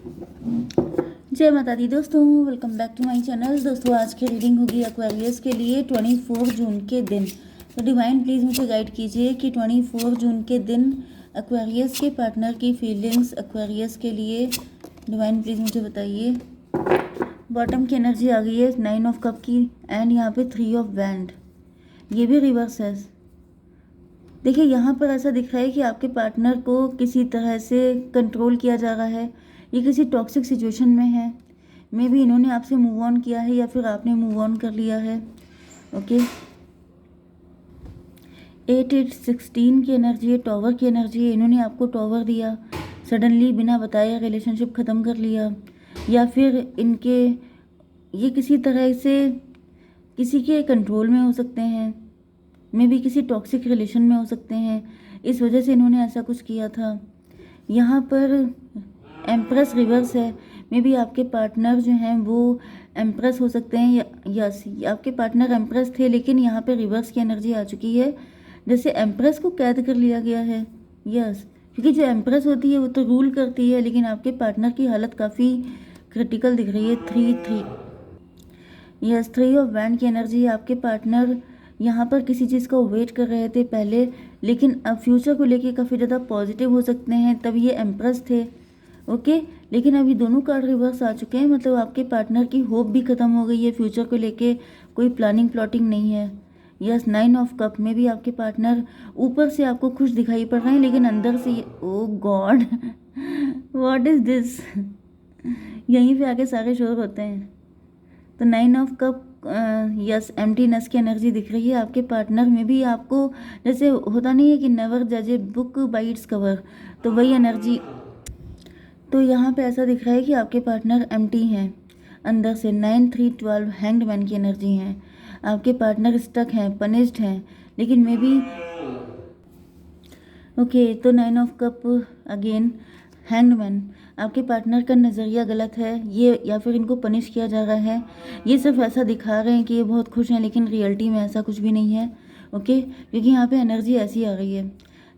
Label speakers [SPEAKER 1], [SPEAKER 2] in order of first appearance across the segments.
[SPEAKER 1] जय माता दी दोस्तों, welcome back to my channel. दोस्तों आज की रीडिंग होगी एक्वेरियस के लिए 24 जून के दिन। तो डिवाइन प्लीज़ मुझे गाइड कीजिए कि 24 जून के दिन एक्वेरियस के पार्टनर की फीलिंग्स एक्वेरियस के लिए डिवाइन प्लीज़ मुझे बताइए। बॉटम की एनर्जी आ गई है 9 ऑफ कप की एंड यहाँ पे 3 ऑफ बैंड, ये भी रिवर्स है। देखिए यहाँ पर ऐसा दिख रहा है कि आपके पार्टनर को किसी तरह से कंट्रोल किया जा रहा है, ये किसी टॉक्सिक सिचुएशन में है। मे बी इन्होंने आपसे मूव ऑन किया है या फिर आपने मूव ऑन कर लिया है। ओके 8-8-16 की एनर्जी है, टॉवर की एनर्जी है। इन्होंने आपको टॉवर दिया, सडनली बिना बताए रिलेशनशिप ख़त्म कर लिया, या फिर इनके ये किसी तरह से किसी के कंट्रोल में हो सकते हैं, मे बी किसी टॉक्सिक रिलेशन में हो सकते हैं, इस वजह से इन्होंने ऐसा कुछ किया था। यहाँ पर एम्प्रेस रिवर्स है, मे बी आपके पार्टनर जो हैं वो एम्प्रेस हो सकते हैं, यस आपके पार्टनर एम्प्रेस थे, लेकिन यहाँ पे रिवर्स की एनर्जी आ चुकी है, जैसे एम्प्रेस को कैद कर लिया गया है। यस क्योंकि जो एम्प्रेस होती है वो तो रूल करती है, लेकिन आपके पार्टनर की हालत काफ़ी क्रिटिकल दिख रही है। 3-3 यस 3 ऑफ बैंड की एनर्जी है। आपके पार्टनर यहाँ पर किसी चीज़ का वेट कर रहे थे पहले, लेकिन अब फ्यूचर को लेके काफ़ी ज़्यादा पॉजिटिव हो सकते हैं, तब ये एम्प्रेस थे। ओके लेकिन अभी दोनों कार्ड रिवर्स आ चुके हैं, मतलब आपके पार्टनर की होप भी ख़त्म हो गई है, फ्यूचर को लेके कोई प्लानिंग प्लॉटिंग नहीं है। यस 9 ऑफ कप में भी आपके पार्टनर ऊपर से आपको खुश दिखाई पड़ रहे हैं, लेकिन अंदर से ओ गॉड व्हाट इज़ दिस यहीं पे आके सारे शोर होते हैं। तो 9 ऑफ कप यस एम्प्टीनेस की एनर्जी दिख रही है। आपके पार्टनर में भी आपको जैसे होता नहीं है कि नेवर जज a book by its cover, तो वही एनर्जी। तो यहाँ पे ऐसा दिख रहा है कि आपके पार्टनर एम्प्टी हैं अंदर से। 9-3-12 हैंग्ड मैन की एनर्जी है। आपके पार्टनर स्टक हैं, पनिश्ड हैं, लेकिन मे बी ओके तो 9 of cup again hanged man. आपके पार्टनर का नज़रिया गलत है ये, या फिर इनको पनिश किया जा रहा है। ये सिर्फ ऐसा दिखा रहे हैं कि ये बहुत खुश हैं, लेकिन रियलिटी में ऐसा कुछ भी नहीं है। ओके क्योंकि यहाँ पे एनर्जी ऐसी आ रही है।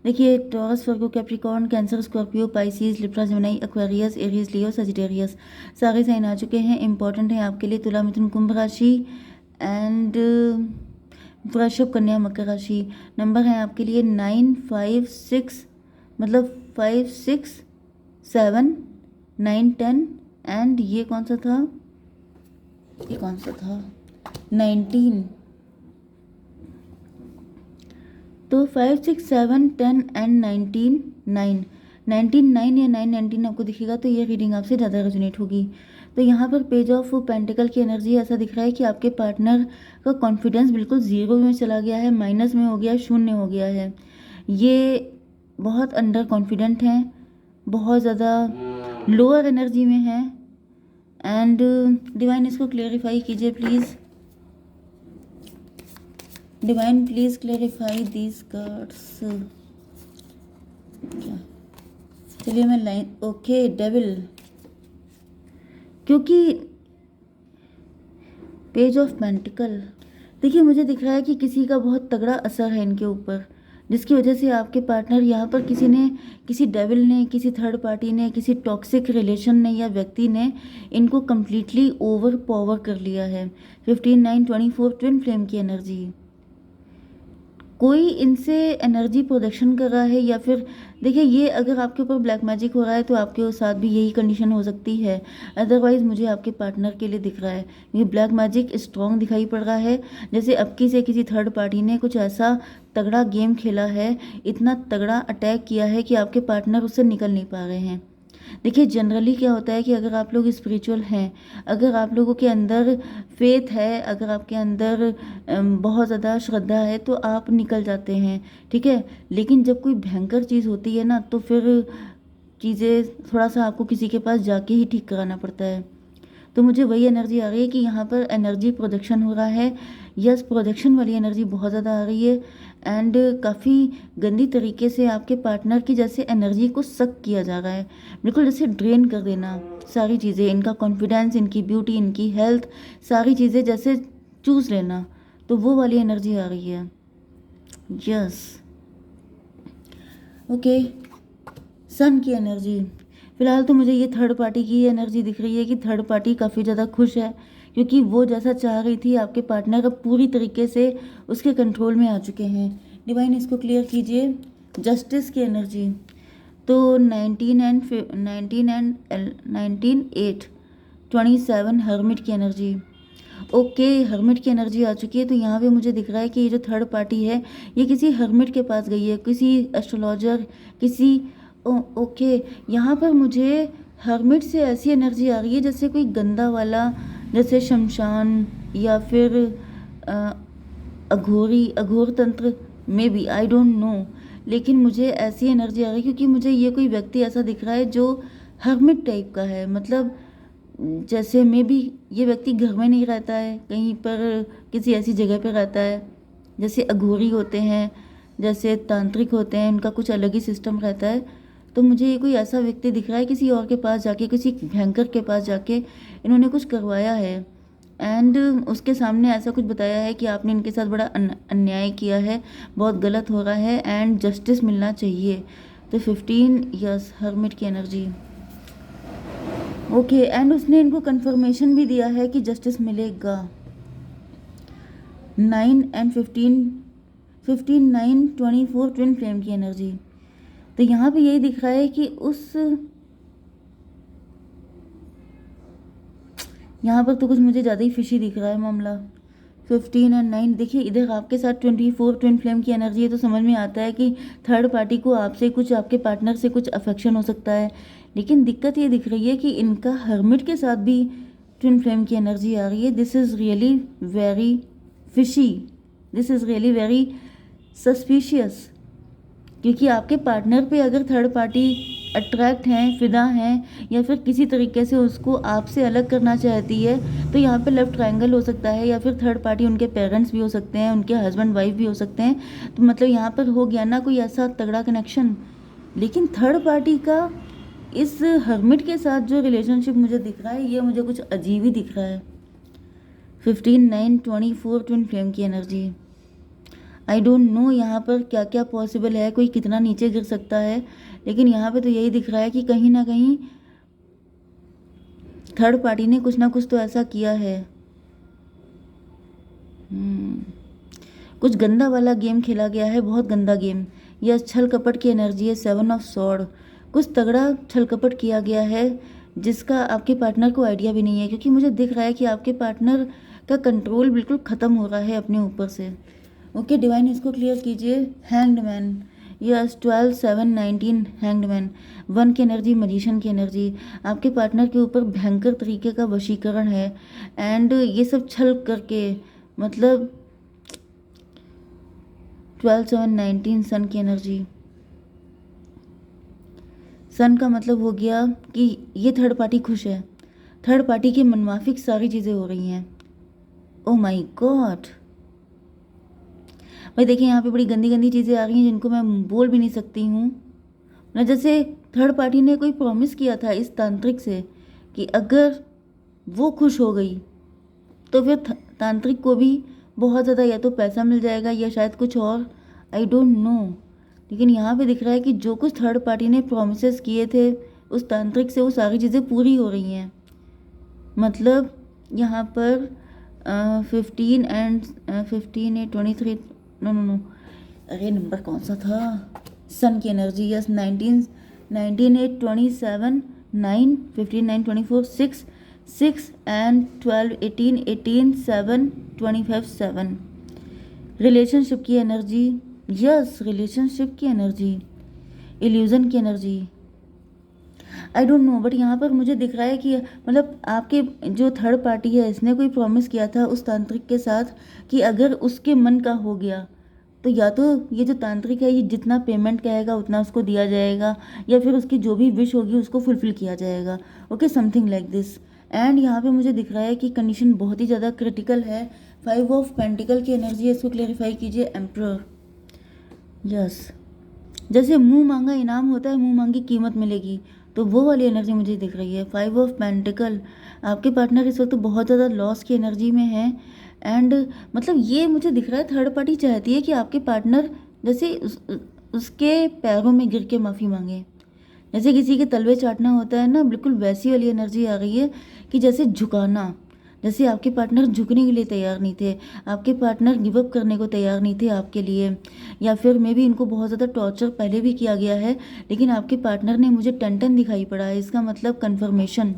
[SPEAKER 1] देखिए Taurus, Virgo, Capricorn, Cancer, Scorpio, Pisces, Libra, Gemini, Aquarius, Aries, Leo, Sagittarius सारे साइन आ चुके हैं। इंपॉर्टेंट है आपके लिए तुला, मिथुन, कुंभ राशि एंड वृषभ, कन्या, मकर राशि। नंबर है आपके लिए 9, 5, 6, मतलब 5, 6, 7, 9, 10 एंड ये कौन सा था, ये कौन सा था 19। तो 5, 6, 7, 10 एंड 19 9 19 9 या 9 19 आपको दिखेगा, तो ये रीडिंग आपसे ज़्यादा रेजोनेट होगी। तो यहाँ पर पेज ऑफ पेंटिकल की एनर्जी ऐसा दिख रहा है कि आपके पार्टनर का कॉन्फिडेंस बिल्कुल ज़ीरो में चला गया है, माइनस में हो गया, शून्य हो गया है। ये बहुत अंडर कॉन्फिडेंट हैं, बहुत ज़्यादा लोअर एनर्जी में हैं। एंड डिवाइन इसको क्लेरिफाई कीजिए please. Divine please clarify these cards. चलिए मैं लाइन ओके डेविल, क्योंकि पेज ऑफ पेंटिकल देखिए मुझे दिख रहा है कि किसी का बहुत तगड़ा असर है इनके ऊपर, जिसकी वजह से आपके पार्टनर यहाँ पर किसी ने, किसी डेविल ने, किसी थर्ड पार्टी ने, किसी टॉक्सिक रिलेशन ने या व्यक्ति ने इनको कम्प्लीटली ओवर पावर कर लिया है। 15-9-24 ट्विन फ्लेम की एनर्जी, कोई इनसे एनर्जी प्रोडक्शन कर रहा है, या फिर देखिए ये अगर आपके ऊपर ब्लैक मैजिक हो रहा है तो आपके साथ भी यही कंडीशन हो सकती है। अदरवाइज मुझे आपके पार्टनर के लिए दिख रहा है ये ब्लैक मैजिक स्ट्रॉन्ग दिखाई पड़ रहा है, जैसे अबकी से किसी थर्ड पार्टी ने कुछ ऐसा तगड़ा गेम खेला है, इतना तगड़ा अटैक किया है कि आपके पार्टनर उससे निकल नहीं पा रहे हैं। देखिए जनरली क्या होता है कि अगर आप लोग स्पिरिचुअल हैं, अगर आप लोगों के अंदर फेथ है, अगर आपके अंदर बहुत ज़्यादा श्रद्धा है, तो आप निकल जाते हैं, ठीक है। लेकिन जब कोई भयंकर चीज़ होती है ना, तो फिर चीज़ें थोड़ा सा आपको किसी के पास जाके ही ठीक कराना पड़ता है। तो मुझे वही एनर्जी आ रही है कि यहाँ पर एनर्जी प्रोजेक्शन हो रहा है। यस प्रोजेक्शन वाली एनर्जी बहुत ज़्यादा आ रही है एंड काफ़ी गंदी तरीके से आपके पार्टनर की जैसे एनर्जी को सक किया जा रहा है, बिल्कुल जैसे ड्रेन कर देना सारी चीज़ें, इनका कॉन्फिडेंस, इनकी ब्यूटी, इनकी हेल्थ, सारी चीज़ें जैसे चूस लेना, तो वो वाली एनर्जी आ रही है। यस ओके सन की एनर्जी, फ़िलहाल तो मुझे ये थर्ड पार्टी की एनर्जी दिख रही है कि थर्ड पार्टी काफ़ी ज़्यादा खुश है, क्योंकि वो जैसा चाह रही थी आपके पार्टनर अब पूरी तरीके से उसके कंट्रोल में आ चुके हैं। डिवाइन इसको क्लियर कीजिए। जस्टिस की एनर्जी तो 19 27 हर्मिट की एनर्जी। ओके, हर्मिट की एनर्जी आ चुकी है। तो यहाँ पे मुझे दिख रहा है कि ये जो थर्ड पार्टी है ये किसी हर्मिट के पास गई है, किसी एस्ट्रोलॉजर, किसी ओके, यहाँ पर मुझे हर्मिट से ऐसी एनर्जी आ रही है जैसे कोई गंदा वाला, जैसे शमशान या फिर अघोर तंत्र में बी, आई डोंट नो, लेकिन मुझे ऐसी एनर्जी आ रही है क्योंकि मुझे ये कोई व्यक्ति ऐसा दिख रहा है जो हर्मिट टाइप का है। मतलब जैसे में भी ये व्यक्ति घर में नहीं रहता है, कहीं पर किसी ऐसी जगह पर रहता है, जैसे अघोरी होते हैं, जैसे तांत्रिक होते हैं, उनका कुछ अलग ही सिस्टम रहता है। तो मुझे ये कोई ऐसा व्यक्ति दिख रहा है किसी और के पास जाके, किसी भयंकर के पास जाके इन्होंने कुछ करवाया है एंड उसके सामने ऐसा कुछ बताया है कि आपने इनके साथ बड़ा अन्याय किया है, बहुत गलत हो रहा है एंड जस्टिस मिलना चाहिए। तो 15 यस हर्मिट की एनर्जी। ओके, एंड उसने इनको कंफर्मेशन भी दिया है कि जस्टिस मिलेगा। 9 एंड 15 9 24 ट्विन फ्लेम की एनर्जी। तो यहाँ पे यही दिख रहा है कि यहाँ पर तो कुछ मुझे ज़्यादा ही फिशी दिख रहा है मामला। 15 एंड 9 देखिए, इधर आपके साथ 24 ट्विन फ्लेम की एनर्जी है, तो समझ में आता है कि थर्ड पार्टी को आपसे कुछ, आपके पार्टनर से कुछ अफेक्शन हो सकता है। लेकिन दिक्कत ये दिख रही है कि इनका हर्मिट के साथ भी ट्विन फ्लेम की एनर्जी आ रही है। This is really very fishy, this is really very suspicious, क्योंकि आपके पार्टनर पे अगर थर्ड पार्टी अट्रैक्ट हैं, फिदा हैं, या फिर किसी तरीके से उसको आपसे अलग करना चाहती है, तो यहाँ पे लेफ्ट ट्रायंगल हो सकता है, या फिर थर्ड पार्टी उनके पेरेंट्स भी हो सकते हैं, उनके हस्बैंड वाइफ भी हो सकते हैं। तो मतलब यहाँ पर हो गया ना कोई ऐसा तगड़ा कनेक्शन। लेकिन थर्ड पार्टी का इस हर्मिट के साथ जो रिलेशनशिप मुझे दिख रहा है, ये मुझे कुछ अजीब ही दिख रहा है। 15 9 24 ट्विन फ्लेम की एनर्जी। आई डोंट नो यहाँ पर क्या क्या पॉसिबल है, कोई कितना नीचे गिर सकता है, लेकिन यहाँ पे तो यही दिख रहा है कि कहीं ना कहीं थर्ड पार्टी ने कुछ ना कुछ तो ऐसा किया है। कुछ गंदा वाला गेम खेला गया है, बहुत गंदा गेम। यह छल कपट की एनर्जी है। 7 ऑफ स्वॉर्ड, कुछ तगड़ा छल कपट किया गया है जिसका आपके पार्टनर को आइडिया भी नहीं है, क्योंकि मुझे दिख रहा है कि आपके पार्टनर का कंट्रोल बिल्कुल ख़त्म हो रहा है अपने ऊपर से। ओके, डिवाइन इसको क्लियर कीजिए। Hanged man, yes 12 7 19 hanged man. 1 की एनर्जी मजिशियन की एनर्जी। आपके पार्टनर के ऊपर भयंकर तरीके का वशीकरण है एंड ये सब छल करके, मतलब 12 7 19 सन की एनर्जी। सन का मतलब हो गया कि ये थर्ड पार्टी खुश है, थर्ड पार्टी के मनमाफिक सारी चीज़ें हो रही हैं। ओ माय गॉड भाई, देखिए यहाँ पे बड़ी गंदी गंदी चीज़ें आ रही हैं जिनको मैं बोल भी नहीं सकती हूँ ना। जैसे थर्ड पार्टी ने कोई प्रॉमिस किया था इस तांत्रिक से कि अगर वो खुश हो गई तो फिर तांत्रिक को भी बहुत ज़्यादा या तो पैसा मिल जाएगा या शायद कुछ और, आई डोंट नो। लेकिन यहाँ पे दिख रहा है कि जो कुछ थर्ड पार्टी ने प्रॉमिसेस किए थे उस तांत्रिक से, वो सारी चीज़ें पूरी हो रही हैं। मतलब यहाँ पर 15 एंड 15 8 23, नो नो नो, अरे नंबर कौन सा था? सन की एनर्जी, यस 19 8 27 9 15 9 24 6 6 एंड 12 18 18 7 25 7। रिलेशनशिप की एनर्जी, यस रिलेशनशिप की एनर्जी। इल्यूजन की energy, I don't know, but यहाँ पर मुझे दिख रहा है कि मतलब आपके जो थर्ड पार्टी है इसने कोई प्रॉमिस किया था उस तांत्रिक के साथ कि अगर उसके मन का हो गया तो या तो ये जो तांत्रिक है ये जितना पेमेंट कहेगा उतना उसको दिया जाएगा, या फिर उसकी जो भी विश होगी उसको फुलफिल किया जाएगा। Okay, something like this. And यहाँ पे मुझे दिख रहा है कि कंडीशन बहुत ही ज़्यादा क्रिटिकल है। 5 ऑफ पेंटिकल की एनर्जी है, इसको क्लेरिफाई कीजिए। एम्परर, यस जैसे मुंह मांगा इनाम होता है, मुंह मांगी कीमत मिलेगी, तो वो वाली एनर्जी मुझे दिख रही है। 5 ऑफ पेंटिकल, आपके पार्टनर इस वक्त बहुत ज़्यादा लॉस की एनर्जी में है एंड मतलब ये मुझे दिख रहा है थर्ड पार्टी चाहती है कि आपके पार्टनर जैसे उसके पैरों में गिर के माफ़ी मांगे, जैसे किसी के तलवे चाटना होता है ना, बिल्कुल वैसी वाली एनर्जी आ गई है कि जैसे झुकाना, जैसे आपके पार्टनर झुकने के लिए तैयार नहीं थे, आपके पार्टनर गिव अप करने को तैयार नहीं थे आपके लिए, या फिर मे बी इनको बहुत ज़्यादा टॉर्चर पहले भी किया गया है, लेकिन आपके पार्टनर ने मुझे टन दिखाई पड़ा है, इसका मतलब कन्फर्मेशन।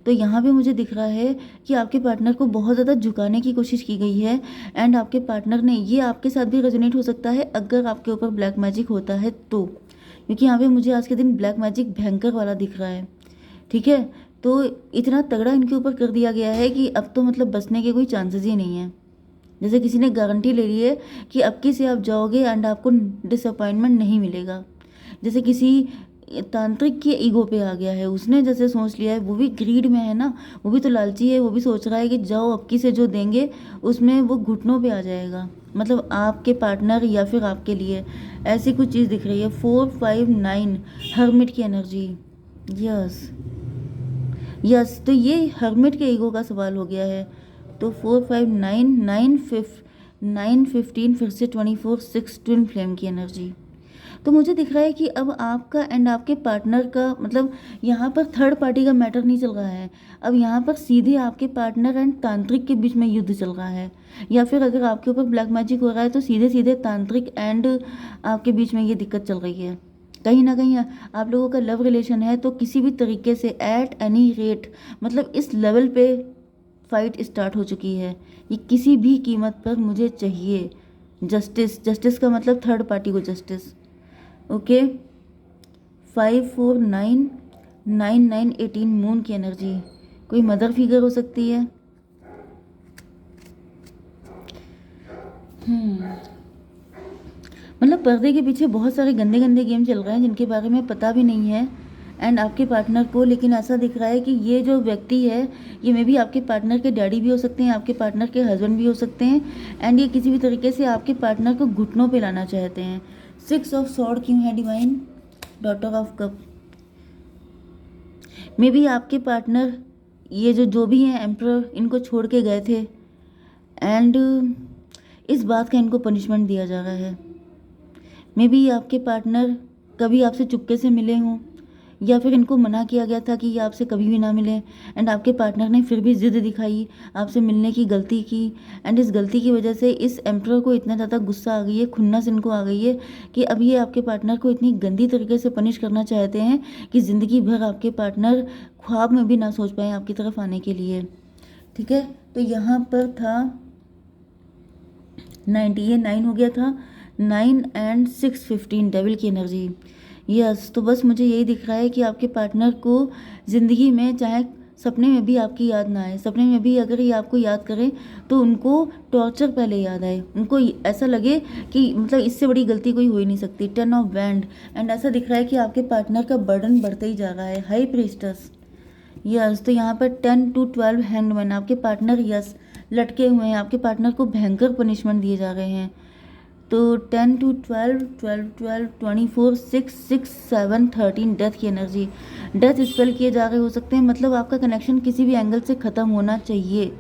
[SPEAKER 1] तो यहाँ पे मुझे दिख रहा है कि आपके पार्टनर को बहुत ज़्यादा झुकाने की कोशिश की गई है, एंड आपके पार्टनर ने, ये आपके साथ भी रेजोनेट हो सकता है अगर आपके ऊपर ब्लैक मैजिक होता है तो, क्योंकि यहाँ पे मुझे आज के दिन ब्लैक मैजिक भयंकर वाला दिख रहा है। ठीक है, तो इतना तगड़ा इनके ऊपर कर दिया गया है कि अब तो मतलब बचने के कोई चांसेस ही नहीं है। जैसे किसी ने गारंटी ले ली है कि अब की से आप जाओगे एंड आपको डिसअपॉइंटमेंट नहीं मिलेगा। जैसे किसी तांत्रिक के ईगो पे आ गया है, उसने जैसे सोच लिया है, वो भी ग्रीड में है ना, वो भी तो लालची है, वो भी सोच रहा है कि जाओ अब की से जो देंगे उसमें वो घुटनों पे आ जाएगा, मतलब आपके पार्टनर या फिर आपके लिए, ऐसी कुछ चीज़ दिख रही है। 459 हर्मिट की एनर्जी, यस यस, तो ये हर्मिट के ईगो का सवाल हो गया है। तो 459 915 फिर से 24 6 ट्विन फ्लेम की एनर्जी। तो मुझे दिख रहा है कि अब आपका एंड आपके पार्टनर का, मतलब यहाँ पर थर्ड पार्टी का मैटर नहीं चल रहा है, अब यहाँ पर सीधे आपके पार्टनर एंड तांत्रिक के बीच में युद्ध चल रहा है, या फिर अगर आपके ऊपर ब्लैक मैजिक हो रहा है तो सीधे सीधे तांत्रिक एंड आपके बीच में ये दिक्कत चल रही है। कहीं ना कहीं आप लोगों का लव रिलेशन है, तो किसी भी तरीके से एट एनी रेट, मतलब इस लेवल पे फाइट स्टार्ट हो चुकी है, ये किसी भी कीमत पर मुझे चाहिए जस्टिस। जस्टिस का मतलब थर्ड पार्टी को जस्टिस। ओके, 549 9918 मून की एनर्जी, कोई मदर फिगर हो सकती है। मतलब पर्दे के पीछे बहुत सारे गंदे गंदे गेम चल रहे हैं जिनके बारे में पता भी नहीं है एंड आपके पार्टनर को, लेकिन ऐसा दिख रहा है कि ये जो व्यक्ति है ये मे भी आपके पार्टनर के डैडी भी हो सकते हैं, आपके पार्टनर के हस्बैंड भी हो सकते हैं, एंड ये किसी भी तरीके से आपके पार्टनर को घुटनों पे लाना चाहते हैं। 6 ऑफ सॉर्ड क्यों है divine? Daughter of cup, may be आपके पार्टनर ये जो भी हैं एम्परर, इनको छोड़ के गए थे एंड इस बात का इनको पनिशमेंट दिया जा रहा है। मे बी आपके पार्टनर कभी आपसे चुपके से मिले हों, या फिर इनको मना किया गया था कि ये आपसे कभी भी ना मिले, एंड आपके पार्टनर ने फिर भी जिद दिखाई, आपसे मिलने की गलती की, एंड इस गलती की वजह से इस एम्परर को इतना ज़्यादा गुस्सा आ गई है, खुन्नस इनको आ गई है कि अब ये आपके पार्टनर को इतनी गंदी तरीके से पनिश करना चाहते हैं कि ज़िंदगी भर आपके पार्टनर ख्वाब में भी ना सोच पाए आपकी तरफ आने के लिए। ठीक है, तो यहाँ पर था 90, ये 9 हो गया था, 9 एंड 6 15 डेविल की एनर्जी। यस, तो बस मुझे यही दिख रहा है कि आपके पार्टनर को ज़िंदगी में चाहे सपने में भी आपकी याद ना आए, सपने में भी अगर ये आपको याद करें तो उनको टॉर्चर पहले याद आए, उनको ऐसा लगे कि मतलब इससे बड़ी गलती कोई हो ही नहीं सकती। 10 ऑफ वैंड, एंड ऐसा दिख रहा है कि आपके पार्टनर का बर्डन बढ़ता ही जा रहा है। हाई प्रीस्टस, यस, तो यहाँ पर 10 to 12 हैंग्ड मैन, आपके पार्टनर यस लटके हुए हैं, आपके पार्टनर को भयंकर पनिशमेंट दिए जा रहे हैं। तो 10 to 12 12 12 24 6 6 7 13 डेथ की एनर्जी, डेथ स्पेल किए जा रहे हो सकते हैं, मतलब आपका कनेक्शन किसी भी एंगल से ख़त्म होना चाहिए।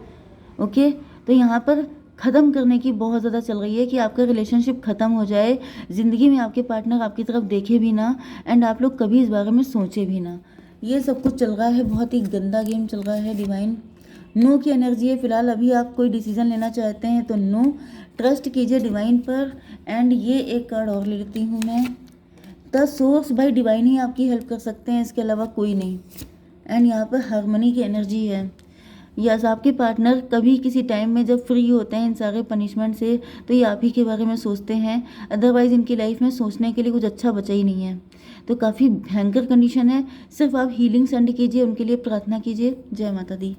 [SPEAKER 1] ओके, तो यहाँ पर ख़त्म करने की बहुत ज़्यादा चल रही है कि आपका रिलेशनशिप ख़त्म हो जाए, ज़िंदगी में आपके पार्टनर आपकी तरफ देखे भी ना, एंड आप लोग कभी इस बारे में सोचे भी ना। ये सब कुछ चल रहा है, बहुत ही गंदा गेम चल रहा है डिवाइन। नो की एनर्जी है फिलहाल, अभी आप कोई डिसीजन लेना चाहते हैं तो नो, ट्रस्ट कीजिए डिवाइन पर। एंड ये एक कार्ड और ले लेती हूँ मैं, द सोर्स, भाई डिवाइन ही आपकी हेल्प कर सकते हैं, इसके अलावा कोई नहीं। एंड यहाँ पर हारमनी की एनर्जी है। यस, आपके पार्टनर कभी किसी टाइम में जब फ्री होते हैं इन सारे पनिशमेंट से तो ये आप ही के बारे में सोचते हैं, अदरवाइज़ इनकी लाइफ में सोचने के लिए कुछ अच्छा बचा ही नहीं है। तो काफ़ी भयंकर कंडीशन है, सिर्फ आप हीलिंग सेंड कीजिए, उनके लिए प्रार्थना कीजिए। जय माता दी।